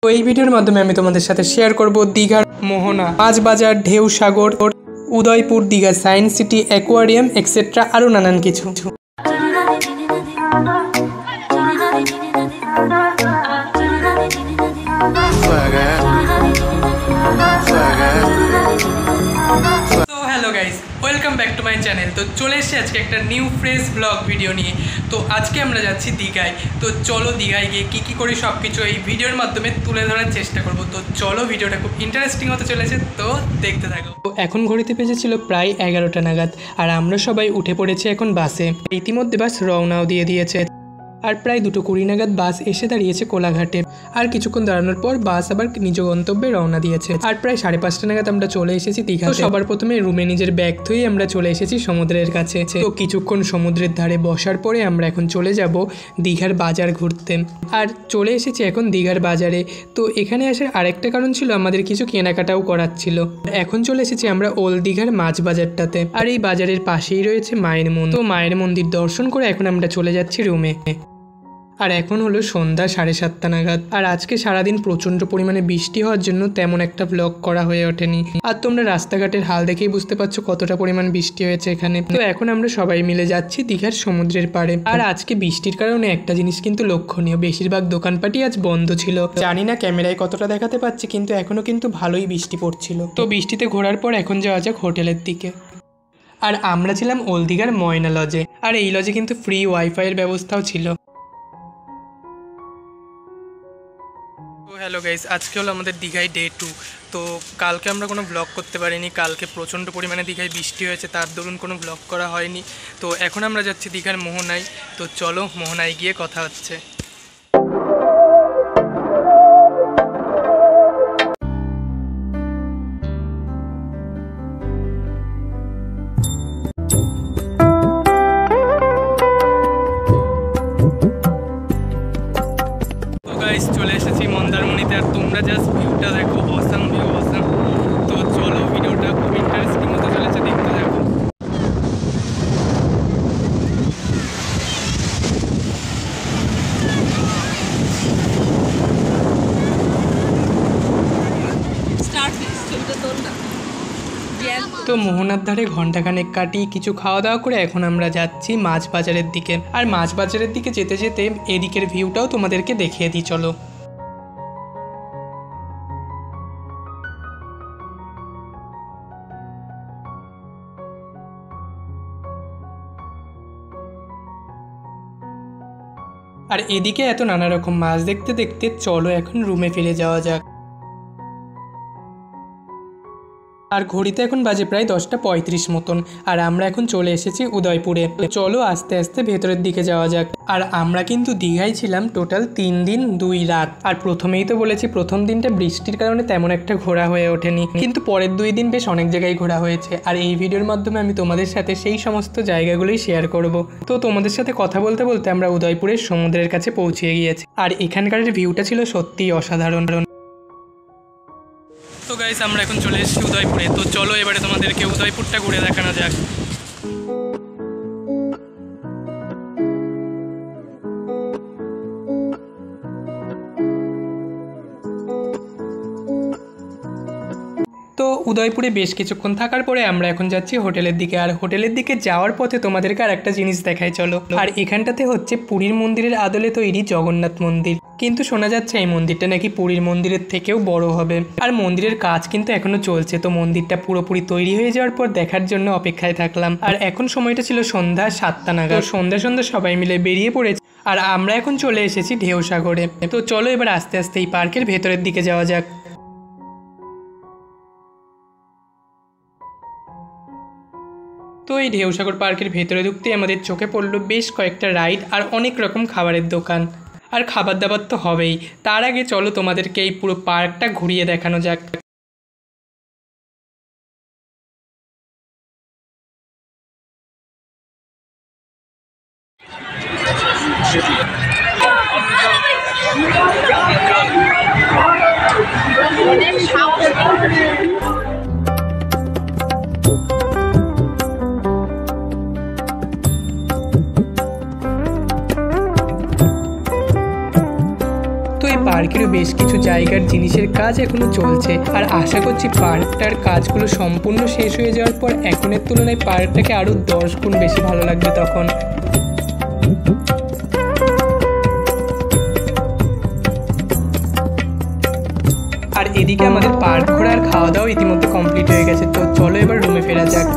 তো এই ভিডিওর মাধ্যমে আমি তোমাদের সাথে শেয়ার করব দীঘার মোহনা, মাছবাজার, ঢেউ সাগর, Udaypur, Digha science city, aquarium etcetera আরও নানান কিছু। তো hello guys, welcome back to my channel. তো চলে এসেছি আজকে একটা নিউ ফ্রেশ ব্লগ ভিডিও নিয়ে। তো আজকে আমরা যাচ্ছি দীঘায়। তো চলো দীঘায় গিয়ে কী করি সব কিছু এই ভিডিওর মাধ্যমে তুলে ধরার চেষ্টা করব। তো চলো, ভিডিওটা খুব ইন্টারেস্টিং হতে চলেছে, তো দেখতে থাকো। তো এখন ঘড়িতে বেজেছিল প্রায় 11টা নাগাদ, আর আমরা সবাই উঠে পড়েছি এখন বাসে। ইতিমধ্যে বাস রওনাও দিয়ে দিয়েছে, আর প্রায় 2:20 নাগাদ বাস এসে দাঁড়িয়েছে কোলাঘাটে। আর কিছুক্ষণ দাঁড়ানোর পর বাস আবার নিজ গন্তব্যে রওনা দিয়েছে। আর প্রায় 5:30 নাগাদ আমরা চলে এসেছি দীঘা। সবার প্রথমে রুমে নিজের ব্যাগ থুয়ে আমরা চলে এসেছি সমুদ্রের কাছে। তো কিছুক্ষণ সমুদ্রের ধারে বসার পরে আমরা এখন চলে যাব দীঘার বাজার ঘুরতে। আর চলে এসেছি এখন দীঘার বাজারে। তো এখানে আসার আরেকটা কারণ ছিল, আমাদের কিছু কেনাকাটাও করার ছিল। এখন চলে এসেছি আমরা ওল্ড দীঘার মাছ বাজারটাতে। আর এই বাজারের পাশেই রয়েছে মায়ের মন্দির। তো মায়ের মন্দির দর্শন করে এখন আমরা চলে যাচ্ছি রুমে। আর এখন হলো সন্ধ্যা 7:30 নাগাদ। আর আজকে সারাদিন প্রচণ্ড পরিমাণে বৃষ্টি হওয়ার জন্য তেমন একটা ব্লগ করা হয়ে ওঠেনি। আর তোমরা রাস্তাঘাটের হাল দেখেই বুঝতে পারছো কতটা পরিমাণ বৃষ্টি হয়েছে এখানে। তো এখন আমরা সবাই মিলে যাচ্ছি দীঘার সমুদ্রের পাড়ে। আর আজকে বৃষ্টির কারণে একটা জিনিস কিন্তু লক্ষণীয়, বেশিরভাগ দোকানপাটই আজ বন্ধ ছিল। জানি না ক্যামেরায় কতটা দেখাতে পাচ্ছি, কিন্তু এখনো কিন্তু ভালোই বৃষ্টি পড়ছিল। তো বৃষ্টিতে ঘোরার পর এখন যাওয়া যাক হোটেলের দিকে। আর আমরা ছিলাম ওল্ড দীঘার ময়না লজে। আর এই লজে কিন্তু ফ্রি ওয়াইফাইয়ের ব্যবস্থাও ছিল। হ্যালো গাইস, আজকে হলো আমাদের দীঘায় ডে 2। তো কালকে আমরা কোনো ব্লগ করতে পারিনি, কালকে প্রচণ্ড পরিমাণে দীঘায় বৃষ্টি হয়েছে, তার দরুন কোনো ব্লগ করা হয়নি। তো এখন আমরা যাচ্ছি দীঘার মোহনায়। তো চলো মোহনায় গিয়ে কথা হচ্ছে। চলে এসেছি মন্দারমণিতে, আর তোমরা জাস্ট ভিউটা দেখো, অসাম ভিউ, অসাম। তো চলো, ভিডিওটা খুব ইন্টারেস্টিং হতে চলেছে, দেখতে থাকো। তো মোহনার ধারে ঘন্টাখানেক কাটিয়ে কিছু খাওয়া দাওয়া করে এখন আমরা যাচ্ছি মাছ বাজারের দিকে। আর মাছ বাজারের দিকে যেতে যেতে এদিকের ভিউটাও তোমাদেরকে দেখিয়ে দিই, চলো। আর এদিকে এত নানা রকম মাছ দেখতে দেখতে চলো এখন রুমে ফিরে যাওয়া যাক। আর ঘড়িতে এখন বাজে প্রায় 10:35 মতন। আর আমরা এখন চলে এসেছি উদয়পুরে। চলো আস্তে আস্তে ভেতরের দিকে যাওয়া যাক। আর আমরা কিন্তু দীঘায় ছিলাম টোটাল 3 দিন 2 রাত। আর প্রথমেই তো বলেছি, প্রথম দিনটা বৃষ্টির কারণে তেমন একটা ঘোরা হয়ে ওঠেনি, কিন্তু পরের 2 দিন বেশ অনেক জায়গায় ঘোরা হয়েছে। আর এই ভিডিওর মাধ্যমে আমি তোমাদের সাথে সেই সমস্ত জায়গাগুলোই শেয়ার করব। তো তোমাদের সাথে কথা বলতে বলতে আমরা উদয়পুরের সমুদ্রের কাছে পৌঁছে গিয়েছি। আর এখানকার ভিউটা ছিল সত্যিই অসাধারণ। তো গাইস, আমরা এখন চলে এসেছি উদয়পুরে। তো চলো এবারে তোমাদেরকে উদয়পুরটা ঘুরে দেখানো যাক। তো উদয়পুরে বেশ কিছুক্ষণ থাকার পরে আমরা এখন যাচ্ছি হোটেলের দিকে। আর হোটেলের দিকে যাওয়ার পথে তোমাদেরকে আর একটা জিনিস দেখাই, চলো। আর এখানটাতে হচ্ছে পুরীর মন্দিরের আদলে তৈরি জগন্নাথ মন্দির। কিন্তু শোনা যাচ্ছে এই মন্দিরটা নাকি পুরীর মন্দিরের থেকেও বড় হবে। আর মন্দিরের কাজ কিন্তু এখনো চলছে। তো মন্দিরটা পুরোপুরি তৈরি হয়ে যাওয়ার পর দেখার জন্য অপেক্ষায় থাকলাম। আর এখন সময়টা ছিল সন্ধ্যা 7টা নাগাদ। সন্ধ্যা সবাই মিলে বেরিয়ে পড়েছে। আর আমরা এখন চলে এসেছি ঢেউ সাগরে। তো চলো এবার আস্তে আস্তে এই পার্কের ভেতরের দিকে যাওয়া যাক। তো এই ঢেউসাগর পার্কের ভেতরে ঢুকতেই আমাদের চোখে পড়লো বেশ কয়েকটা রাইড আর অনেক রকম খাবারের দোকান। আর খাবার দাবার তো হবেই, তার আগে চলো তোমাদেরকে এই পুরো পার্কটা ঘুরিয়ে দেখানো যাক। পার্কেরও বেশ কিছু কিছু জায়গার জিনিসের কাজ এখনো চলছে, আর আশা করছি পার্কটার কাজগুলো সম্পূর্ণ শেষ হয়ে যাওয়ার পর এখনের তুলনায় পার্কটাকে আরও 10 গুণ বেশি ভালো লাগবে তখন। আর এদিকে আমাদের পার্ক ঘোরা আর খাওয়া দাওয়া ইতিমধ্যে কমপ্লিট হয়ে গেছে। তো চলো এবার রুমে ফেরা যাক।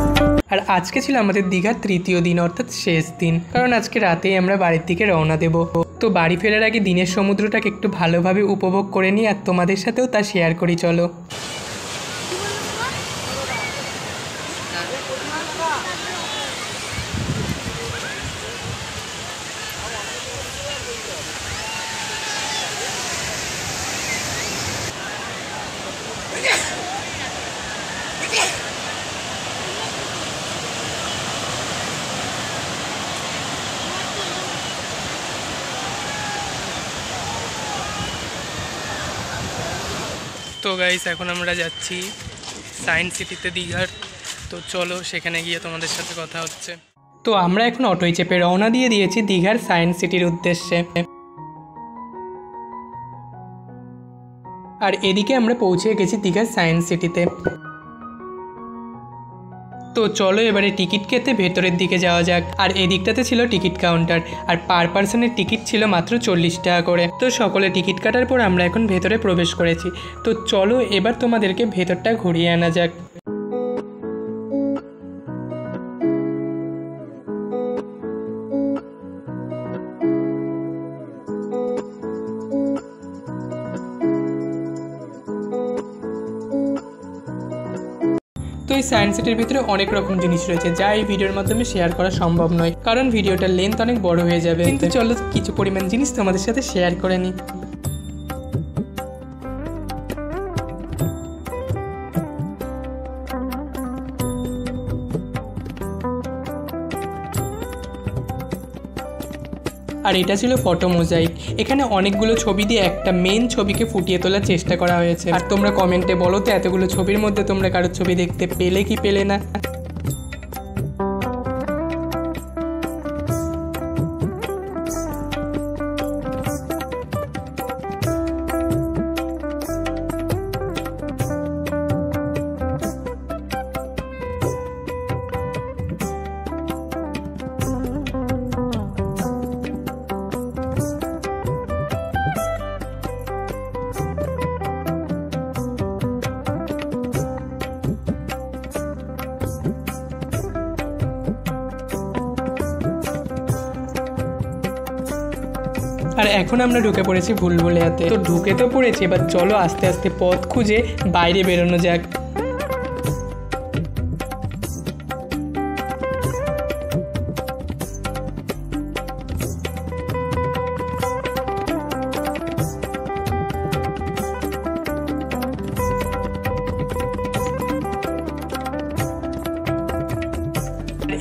আর আজকে ছিল আমাদের দীঘার তৃতীয় দিন, অর্থাৎ শেষ দিন, কারণ আজকে রাতেই আমরা বাড়ির দিকে রওনা দেব। তো বাড়ি ফেরার আগে দিনের সমুদ্রটাকে একটু ভালোভাবে উপভোগ করে নিই আর তোমাদের সাথেও তা শেয়ার করি। চলো। তো গাইস, এখন আমরা যাচ্ছি সায়েন্স সিটিতে দীঘার। তো চলো সেখানে গিয়ে তোমাদের সাথে কথা হচ্ছে। তো আমরা এখন অটোয় চেপে রওনা দিয়ে দিয়েছি দীঘার সায়েন্স সিটির উদ্দেশ্যে। আর এদিকে আমরা পৌঁছে গেছি দীঘার সায়েন্স সিটিতে। তো চলো এবারে টিকিট কেটে ভেতরের দিকে যাওয়া যাক। আর এদিকটাতে ছিল টিকিট কাউন্টার, আর পার পার্সনের টিকিট ছিল মাত্র 40 টাকা করে। তো সকলে টিকিট কাটার পর আমরা এখন ভেতরে প্রবেশ করেছি। তো চলো এবার তোমাদেরকে ভেতরটা ঘুরিয়ে আনা যাক। তো এই সায়েন্স সিটির ভিতরে অনেক রকম জিনিস রয়েছে, যা এই ভিডিওর মাধ্যমে শেয়ার করা সম্ভব নয়, কারণ ভিডিওটার লেন্থ অনেক বড় হয়ে যাবে। কিন্তু চলো কিছু পরিমাণ জিনিস তোমাদের সাথে শেয়ার করে নিই। আর এটা ছিল ফটো মোজাইক। এখানে অনেকগুলো ছবি দিয়ে একটা মেন ছবিকে ফুটিয়ে তোলার চেষ্টা করা হয়েছে। আর তোমরা কমেন্টে বলো তো এতগুলো ছবির মধ্যে তোমরা কারোর ছবি দেখতে পেলে কি পেলে না। আর এখন আমরা ঢুকে পড়েছি ভুলভুলাইয়াতে। তো ঢুকে তো পড়েছি, এবার চলো আস্তে আস্তে পথ খুঁজে বাইরে বেরোনো যাক।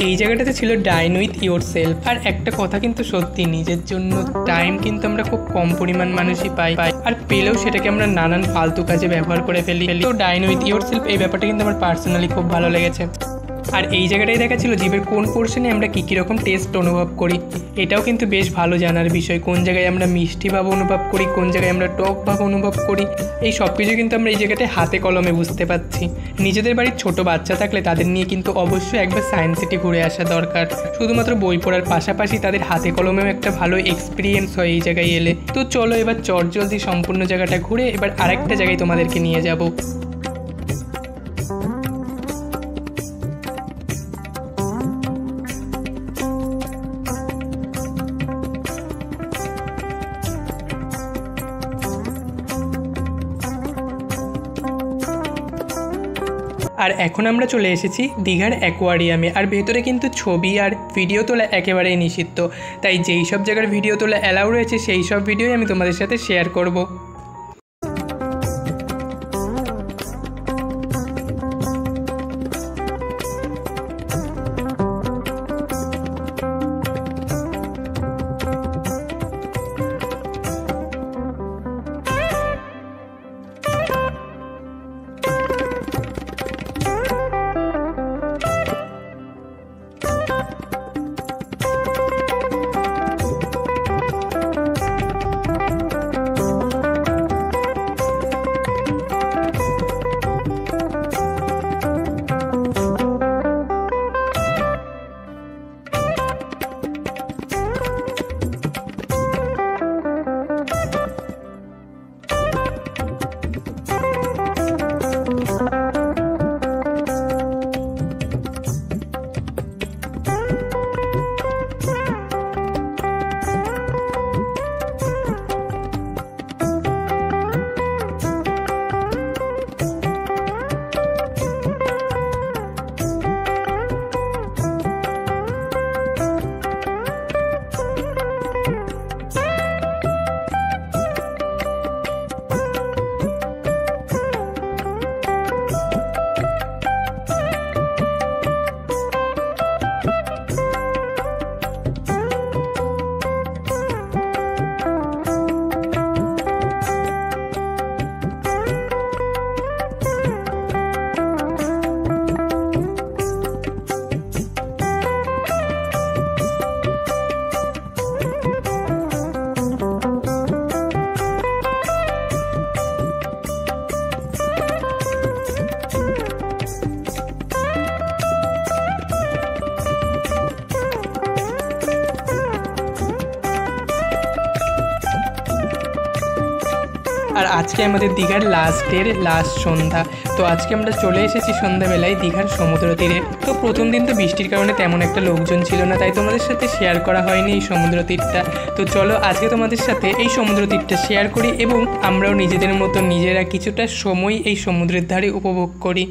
এই জায়গাটাতে ছিল ডাইন উইথ ইয়োর সেলফ। আর একটা কথা কিন্তু সত্যি, নিজের জন্য টাইম কিন্তু আমরা খুব কম পরিমাণ মানুষই পাই, আর পেলেও সেটাকে আমরা নানান ফালতু কাজে ব্যবহার করে ফেলি। তো ডাইন উইথ ইয়োর সেলফ এই ব্যাপারটা কিন্তু আমার পার্সোনালি খুব ভালো লেগেছে। আর এই জায়গাটাই দেখাচ্ছিল জিভের কোন পোর্শনে আমরা কী রকম টেস্ট অনুভব করি। এটাও কিন্তু বেশ ভালো জানার বিষয়, কোন জায়গায় আমরা মিষ্টি ভাব অনুভব করি, কোন জায়গায় আমরা টক ভাব অনুভব করি। এই সব কিছু কিন্তু আমরা এই জায়গাটায় হাতে কলমে বুঝতে পারছি। নিজেদের বাড়ির ছোট বাচ্চা থাকলে তাদের নিয়ে কিন্তু অবশ্যই একবার সায়েন্স সিটি ঘুরে আসা দরকার। শুধুমাত্র বই পড়ার পাশাপাশি তাদের হাতে কলমেও একটা ভালো এক্সপিরিয়েন্স হয় এই জায়গায় এলে। তো চলো এবার চটজলদি সম্পূর্ণ জায়গাটা ঘুরে এবার আরেকটা জায়গায় তোমাদেরকে নিয়ে যাব। আর এখন আমরা চলে এসেছি দীঘার অ্যাকোয়ারিয়ামে। আর ভেতরে কিন্তু ছবি আর ভিডিও তোলা একেবারেই নিষিদ্ধ, তাই যেই সব জায়গার ভিডিও তোলা অ্যালাউ রয়েছে সেই সব ভিডিওই আমি তোমাদের সাথে শেয়ার করব। আজকে আমাদের দীঘার লাস্ট সন্ধ্যা। তো আজকে আমরা চলে এসেছি সন্ধ্যাবেলায় দীঘার সমুদ্র তীরে। তো প্রথম দিন তো বৃষ্টির কারণে তেমন একটা লোকজন ছিল না, তাই তোমাদের সাথে শেয়ার করা হয়নি এই সমুদ্র তীরটা। তো চলো আজকে তোমাদের সাথে এই সমুদ্র তীরটা শেয়ার করি এবং আমরাও নিজেদের মতো নিজেরা কিছুটা সময় এই সমুদ্রের ধারে উপভোগ করি।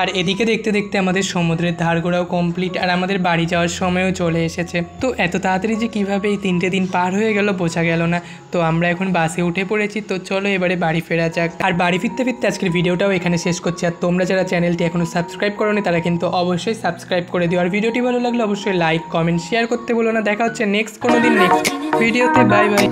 আর এদিকে দেখতে দেখতে আমাদের সমুদ্রের ধার ঘোরাও কমপ্লিট, আর আমাদের বাড়ি যাওয়ার সময়ও চলে এসেছে। তো এত তাড়াতাড়ি যে কীভাবে এই 3টে দিন পার হয়ে গেল বোঝা গেল না। তো আমরা এখন বাসে উঠে পড়েছি। তো চলো এবারে বাড়ি ফেরা যাক। আর বাড়ি ফিরতে ফিরতে আজকের ভিডিওটাও এখানে শেষ করছি। আর তোমরা যারা চ্যানেলটি এখনও সাবস্ক্রাইব করোনি তারা কিন্তু অবশ্যই সাবস্ক্রাইব করে দিও। আর ভিডিওটি ভালো লাগলে অবশ্যই লাইক কমেন্ট শেয়ার করতে বলো না। দেখা হচ্ছে নেক্সট কোনো দিন নেক্সট ভিডিওতে। Bye bye.